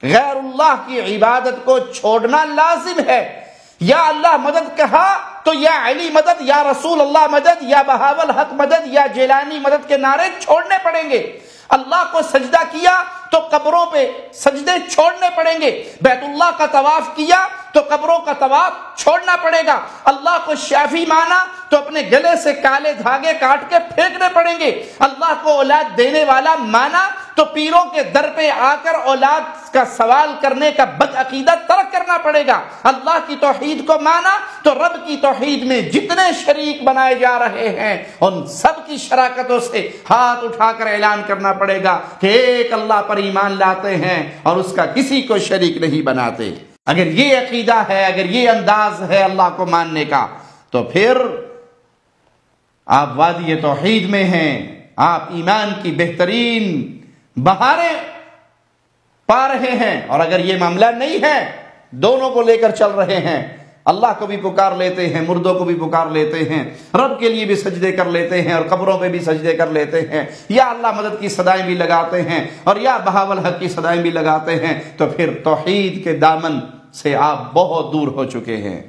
غیر اللہ کی عبادت کو چھوڑنا لازم ہے۔ یا اللہ مدد کہا تو یا علی مدد، یا رسول اللہ مدد، یا بہاول حق مدد، یا جیلانی مدد کے نعرے چھوڑنے پڑیں گے۔ اللہ کو سجدہ کیا تو قبروں پہ سجدے چھوڑنے پڑیں گے۔ بیت اللہ کا طواف کیا تو قبروں کا طواف چھوڑنا پڑے گا۔ اللہ کو شافی مانا تو اپنے گلے سے کالے دھاگے کاٹ کے پھینکنے پڑیں گے۔ اللہ کو اولاد دینے والا مانا تو پیروں کے در پہ آ کر اولاد کا سوال کرنے کا بدعقیدہ ترک کرنا پڑے گا۔ اللہ کی توحید کو مانا تو رب کی توحید میں جتنے شریک بنائے جا رہے ہیں ان سب کی شراکتوں سے ہاتھ اٹھا کر اعلان کرنا پڑے گا کہ ایک اللہ پر ایمان لاتے ہیں اور اس کا کسی کو شریک نہیں بناتے۔ اگر یہ عقیدہ ہے، اگر یہ انداز ہے اللہ کو ماننے کا، تو پھر آپ وادی توحید میں ہیں، آپ ایمان کی بہترین بہاریں پا رہے ہیں۔ اور اگر یہ معاملہ نہیں ہے، دونوں کو لے کر چل رہے ہیں، اللہ کو بھی پکار لیتے ہیں، مردوں کو بھی پکار لیتے ہیں، رب کے لیے بھی سجدے کر لیتے ہیں اور قبروں پہ بھی سجدے کر لیتے ہیں، یا اللہ مدد کی صدائیں بھی لگاتے ہیں اور یا بہاول حق کی صدائیں بھی لگاتے ہیں، تو پھر توحید کے دامن سے آپ بہت دور ہو چکے ہیں۔